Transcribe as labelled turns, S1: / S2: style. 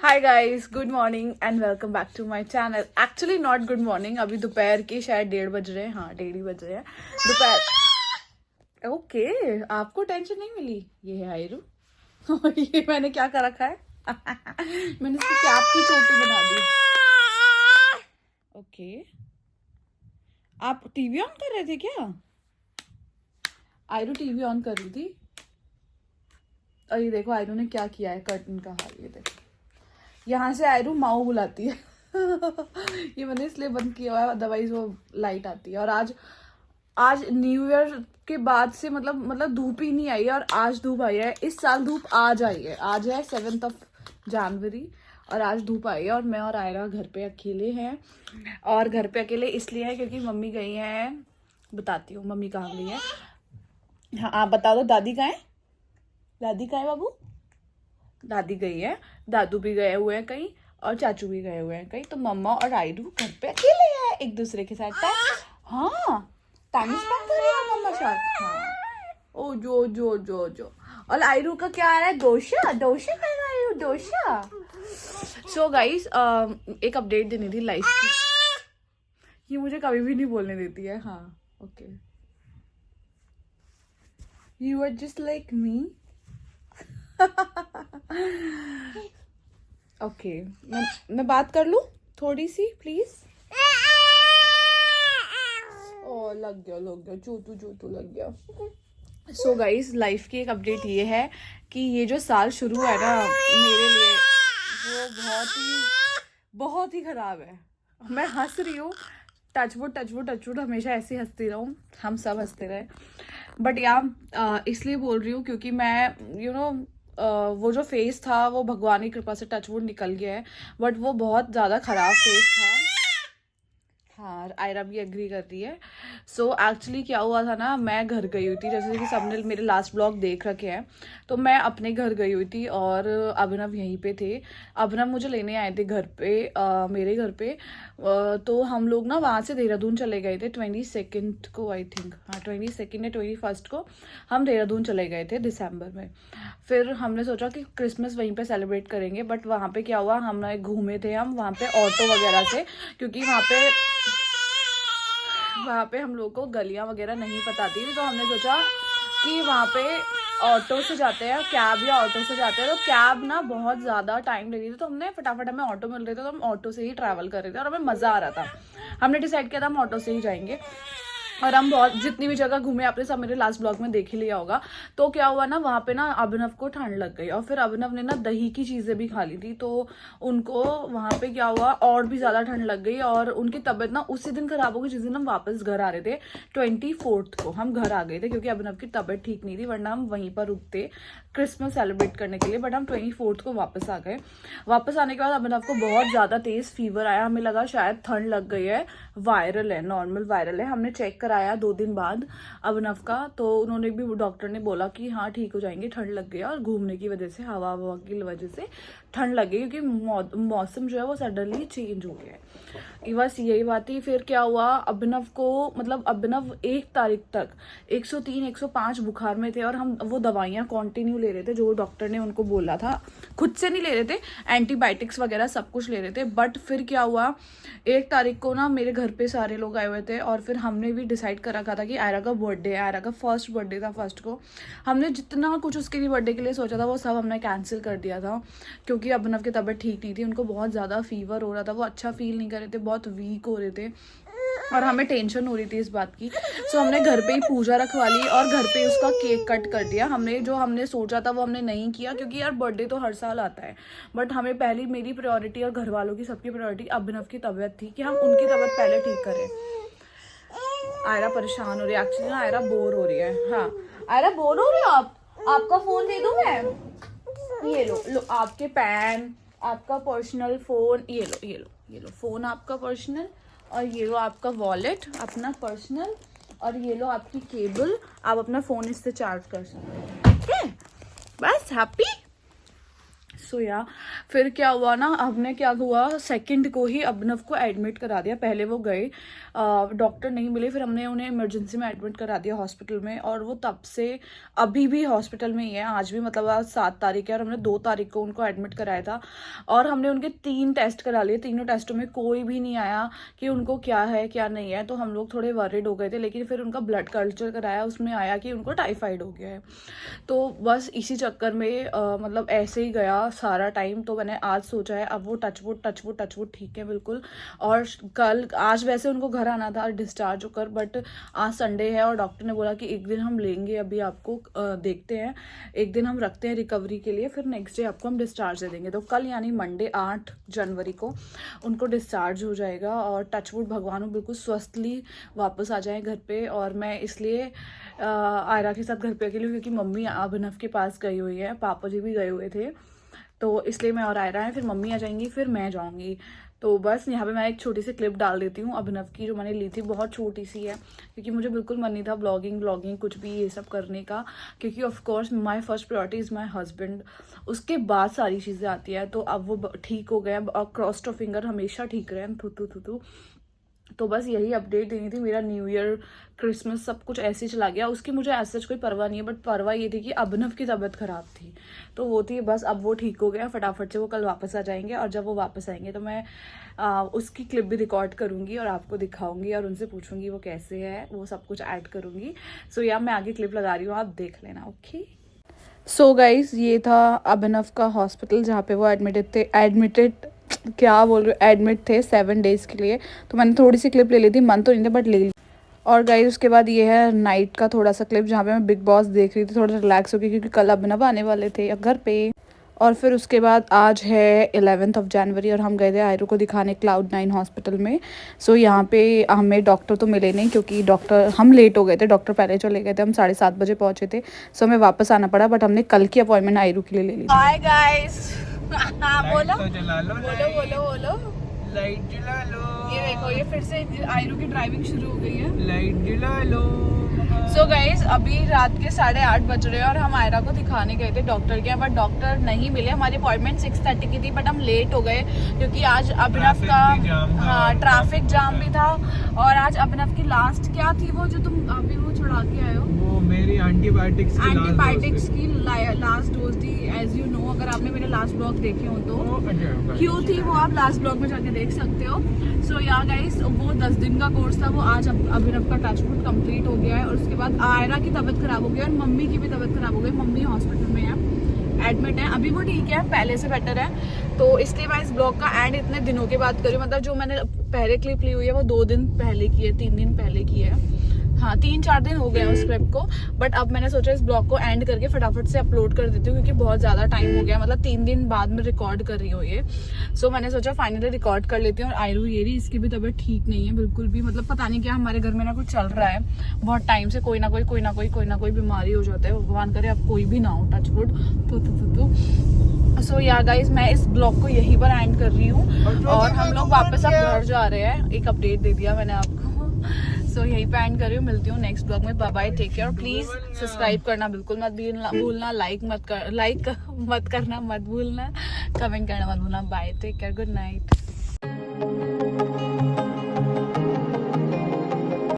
S1: Hi guys, good morning and welcome back to my channel. Actually not good morning, अभी दोपहर के शायद 1:30 बज रहे हैं। हाँ, 1:30 बज रहे हैं दोपहर। ओके, आपको टेंशन नहीं मिली? ये है आयरू। और ये मैंने क्या कर रखा है? मैंने इसकी कैप की चोटी बना दी। ओके, आप टीवी ऑन कर रहे थे क्या? आयरू टीवी ऑन कर रही थी। और ये देखो आयरू ने क्या किया है, कर्टन का हाल ये देखो। यहाँ से आयरू माओ बुलाती है। ये मैंने इसलिए बंद किया हुआ है, अदरवाइज वो लाइट आती है। और आज आज न्यू ईयर के बाद से मतलब धूप ही नहीं आई है, और आज धूप आई है। इस साल धूप आज आई है। आज है 7 जनवरी और आज धूप आई है। और मैं और आयरा घर पे अकेले हैं। और घर पे अकेले इसलिए है क्योंकि मम्मी गई हैं। बताती हूँ मम्मी कहाँ गई है। हाँ, आप बता दो दादी कहाँ है? दादी कहाँ है बाबू? दादी गई है, दादू भी गए हुए हैं कहीं, और चाचू भी गए हुए हैं कहीं। तो मम्मा और आयरू घर पे अकेले हैं, एक दूसरे के साथ हाँ, टाइम स्पेंड कर रही है मम्मा साथ। हाँ, ओ जो जो जो जो। और आयरू का क्या आ रहा है? डोसा डोसा कर रहा है आयरू, डोसा। सो गाइस, एक अपडेट देनी थी लाइफ की। ये मुझे कभी भी नहीं बोलने देती है। हाँ, okay, you are just like me. Okay, मैं बात कर लूं थोड़ी सी प्लीज। ओ लग गया चूतू लग गया। सो गाइस, लाइफ की एक अपडेट ये है कि ये जो साल शुरू है ना मेरे लिए, वो बहुत ही खराब है। मैं हंस रही हूँ, टचवुड हमेशा ऐसे ही हंसती रहूँ, हम सब हंसते रहे। बट इसलिए बोल रही हूँ क्योंकि मैं वो जो फेस था वो भगवान की कृपा से टचवुड निकल गया है। बट वो बहुत ज़्यादा ख़राब फेस था। हाँ, आयरा भी एग्री कर रही है। सो एक्चुअली क्या हुआ था ना, मैं घर गई हुई थी, जैसे कि सबने मेरे लास्ट ब्लॉग देख रखे हैं। तो मैं अपने घर गई हुई थी और अभिनव यहीं पे थे। अभिनव मुझे लेने आए थे घर पे, मेरे घर पे। तो हम लोग ना वहाँ से देहरादून चले गए थे 22 को, आई थिंक। हाँ, 22 या 21 को हम देहरादून चले गए थे दिसंबर में। फिर हमने सोचा कि क्रिसमस वहीं पे सेलिब्रेट करेंगे। बट वहाँ पे क्या हुआ, हम घूमे थे हम वहाँ पे ऑटो वगैरह से, क्योंकि वहाँ पे हम लोग को गलियाँ वगैरह नहीं पता थी। तो हमने सोचा कि वहाँ पे ऑटो से जाते हैं, कैब या ऑटो से जाते हैं। तो कैब ना बहुत ज़्यादा टाइम ले रही थी, तो हमने फटाफट, हमें ऑटो मिल रहे थे तो हम ऑटो से ही ट्रैवल कर रहे थे और हमें मज़ा आ रहा था। हमने डिसाइड किया था हम ऑटो से ही जाएंगे। और हम बहुत जितनी भी जगह घूमे, आपने सब मेरे लास्ट ब्लॉग में देख ही लिया होगा। तो क्या हुआ ना, वहाँ पे ना अभिनव को ठंड लग गई, और फिर अभिनव ने ना दही की चीज़ें भी खा ली थी। तो उनको वहाँ पे क्या हुआ, और भी ज़्यादा ठंड लग गई और उनकी तबीयत ना उसी दिन खराब हो गई जिस दिन हम वापस घर आ रहे थे। 24 को हम घर आ गए थे क्योंकि अभिनव की तबीयत ठीक नहीं थी, वरना हम वहीं पर रुकते क्रिसमस सेलिब्रेट करने के लिए। बट हम 24 को वापस आ गए। वापस आने के बाद अभिनव को बहुत ज़्यादा तेज़ फीवर आया। हमें लगा शायद ठंड लग गई है, वायरल है, नॉर्मल वायरल है। हमने चेक कराया 2 दिन बाद अभिनव का, तो उन्होंने भी, डॉक्टर ने बोला कि हाँ ठीक हो जाएंगे, ठंड लग गई और घूमने की वजह से, हवा की वजह से ठंड लग गई, क्योंकि मौसम जो है वो सडनली चेंज हो गया है। बस यही बात थी। फिर क्या हुआ, अभिनव को, मतलब अभिनव 1 तारीख तक 103 105 बुखार में थे, और हम वो दवाइयाँ कंटिन्यू ले रहे थे जो डॉक्टर ने उनको बोला था। खुद से नहीं ले रहे थे, एंटीबायोटिक्स वगैरह सब कुछ ले रहे थे। बट फिर क्या हुआ, 1 तारीख को ना मेरे घर पे सारे लोग आए हुए थे, और फिर हमने भी डिसाइड कर रखा था कि आयरा का बर्थडे है। आयरा का फर्स्ट बर्थडे था, फर्स्ट को हमने जितना कुछ उसके लिए बर्थडे के लिए सोचा था वो सब हमने कैंसिल कर दिया था, क्योंकि अभिनव की तबीयत ठीक नहीं थी, उनको बहुत ज़्यादा फीवर हो रहा था, वो अच्छा फील नहीं कर रहे थे, बहुत वीक हो रहे थे, और हमें टेंशन हो रही थी इस बात की। सो हमने घर पे ही पूजा रखवा ली और घर पे उसका केक कट कर दिया। हमने सोचा था वो हमने नहीं किया, क्योंकि यार बर्थडे तो हर साल आता है। बट हमें पहली, मेरी प्रायोरिटी और घर वालों की सबकी प्रायोरिटी अभिनव की तबीयत थी, कि हम उनकी तबीयत पहले ठीक करें। आयरा परेशान हो रही है, एक्चुअली ना आयरा बोर हो रही है। हाँ, आयरा बोर हो रही हो आप? आपका फोन दे दूं मैं? ये लो आपके पेन, आपका पर्सनल फोन, ये लो फोन आपका पर्सनल, और ये लो आपका वॉलेट अपना पर्सनल, और ये लो आपकी केबल, आप अपना फोन इससे चार्ज कर सकते हैं। ठीक है, बस हैप्पी। सो या फिर क्या हुआ ना, हमने क्या हुआ सेकंड को ही अभिनव को एडमिट करा दिया। पहले वो गए, डॉक्टर नहीं मिले, फिर हमने उन्हें इमरजेंसी में एडमिट करा दिया हॉस्पिटल में, और वो तब से अभी भी हॉस्पिटल में ही है। आज भी मतलब आज 7 तारीख है और हमने 2 तारीख को उनको एडमिट कराया था, और हमने उनके 3 टेस्ट करा लिए। तीनों टेस्टों में कोई भी नहीं आया कि उनको क्या है क्या नहीं है, तो हम लोग थोड़े वरिड हो गए थे। लेकिन फिर उनका ब्लड कल्चर कराया, उसमें आया कि उनको टाइफाइड हो गया है। तो बस इसी चक्कर में मतलब ऐसे ही गया सारा टाइम। तो मैंने आज सोचा है अब वो टचवुड ठीक है बिल्कुल। और कल आज वैसे उनको घर आना था डिस्चार्ज होकर, बट आज संडे है और डॉक्टर ने बोला कि एक दिन हम लेंगे, अभी आपको देखते हैं, एक दिन हम रखते हैं रिकवरी के लिए, फिर नेक्स्ट डे आपको हम डिस्चार्ज दे देंगे। तो कल यानी मंडे 8 जनवरी को उनको डिस्चार्ज हो जाएगा, और टचवुड भगवान बिल्कुल स्वस्थली वापस आ जाए घर पे। और मैं इसलिए आयरा के साथ घर पे अकेली, क्योंकि मम्मी अभिनव के पास गई हुई है, पापा जी भी गए हुए थे, तो इसलिए मैं और आयरा है, फिर मम्मी आ जाएंगी, फिर मैं जाऊंगी। तो बस यहाँ पे मैं एक छोटी सी क्लिप डाल देती हूँ अभिनव की, जो मैंने ली थी, बहुत छोटी सी है, क्योंकि मुझे बिल्कुल मन नहीं था ब्लॉगिंग कुछ भी ये सब करने का, क्योंकि of course my first priority is my husband, उसके बाद सारी चीज़ें आती है। तो अब वो ठीक हो गए, और क्रॉस ऑफ फिंगर हमेशा ठीक रहे, थू। तो बस यही अपडेट देनी थी। मेरा न्यू ईयर क्रिसमस सब कुछ ऐसे ही चला गया, उसकी मुझे ऐसा कोई परवाह नहीं है, बट परवाह ये थी कि अभिनव की तबीयत ख़राब थी, तो वो थी बस। अब वो ठीक हो गया, फटाफट से वो कल वापस आ जाएंगे, और जब वो वापस आएंगे तो मैं उसकी क्लिप भी रिकॉर्ड करूँगी और आपको दिखाऊंगी, और उनसे पूछूंगी वो कैसे है, वो सब कुछ ऐड करूँगी। सो या मैं आगे क्लिप लगा रही हूँ, आप देख लेना। ओके, सो गाइज ये था अभिनव का हॉस्पिटल जहाँ पे वो एडमिटेड थे 7 डेज़ के लिए। तो मैंने थोड़ी सी क्लिप ले ली थी, मन तो नहीं था बट ले ली। और गाइज उसके बाद ये है नाइट का थोड़ा सा क्लिप, जहाँ पे मैं बिग बॉस देख रही थी, थोड़ा रिलैक्स हो गई, क्योंकि कल अभिनव आने वाले थे घर पे। और फिर उसके बाद आज है 11 जनवरी, और हम गए थे आयरू को दिखाने Cloud9 हॉस्पिटल में। सो यहाँ पे हमें डॉक्टर तो मिले नहीं, क्योंकि डॉक्टर हम लेट हो गए थे, डॉक्टर पहले चले गए थे, हम 7:30 बजे पहुँचे थे। सो हमें वापस आना पड़ा, बट हमने कल की अपॉइंटमेंट आयरू के लिए ले ली। हाय गाइस, बोलो
S2: लाइट जला लो।
S1: ये देखो, ये फिर से आयरू की ड्राइविंग शुरू हो गई है।
S2: लाइट जला लो।
S1: सो गाइज अभी रात के 8:30 बज रहे हैं, और हम आयरा को दिखाने गए थे डॉक्टर के यहाँ, बट डॉक्टर नहीं मिले। हमारी अपॉइंटमेंट 6:30 की थी, बट हम लेट हो गए, क्योंकि आज अभिनव का ट्रैफिक जाम भी था। और आज अभिनव की लास्ट क्या थी वो जो तुम अभी वो छुड़ा के आए हो,
S2: वो मेरी एंटीबायोटिक्स
S1: की लास्ट डोज थी। एज यू नो, अगर आपने मेरे लास्ट ब्लॉग देखे हो तो क्यों थी वो आप लास्ट ब्लॉग में जाके देख सकते हो। सो या गाइस वो 10 दिन का कोर्स था, वो आज अभिनव का टचवुड कंप्लीट हो गया है। और उसके बाद आयरा की तबीयत खराब हो गई, और मम्मी की भी तबीयत खराब हो गई। मम्मी हॉस्पिटल में है, एडमिट है, अभी वो ठीक है, पहले से बेटर है। तो इसलिए मैं इस ब्लॉग का एंड इतने दिनों के बाद करी, मतलब जो मैंने पहले क्लिप ली हुई है वो 2 दिन पहले की है, 3 दिन पहले की है, हाँ 3-4 दिन हो गए उस क्लिप को। बट अब मैंने सोचा इस ब्लॉग को एंड करके फटाफट से अपलोड कर देती हूँ, क्योंकि बहुत ज़्यादा टाइम हो गया, मतलब 3 दिन बाद में रिकॉर्ड कर रही हूँ ये। सो मैंने सोचा फाइनली रिकॉर्ड कर लेती हूँ। और आयरू ये रही, इसकी भी तबीयत ठीक नहीं है बिल्कुल भी, मतलब पता नहीं क्या हमारे घर में ना कुछ चल रहा है बहुत टाइम से, कोई ना कोई बीमारी हो जाता है, भगवान करे अब कोई भी ना हो, टचवुड। तो सो या गाइज मैं इस ब्लॉग को यहीं पर एंड कर रही हूँ, और हम लोग वापस अब घर जा रहे हैं। एक अपडेट दे दिया मैंने आपको। सो यहीं पे एंड कर रही हूँ, मिलती हूँ नेक्स्ट ब्लॉग में। Bye bye, take care. Please subscribe करना बिल्कुल मत भूलना, लाइक मत करना मत भूलना, कमेंट करना मत भूलना। Bye, take care, good night.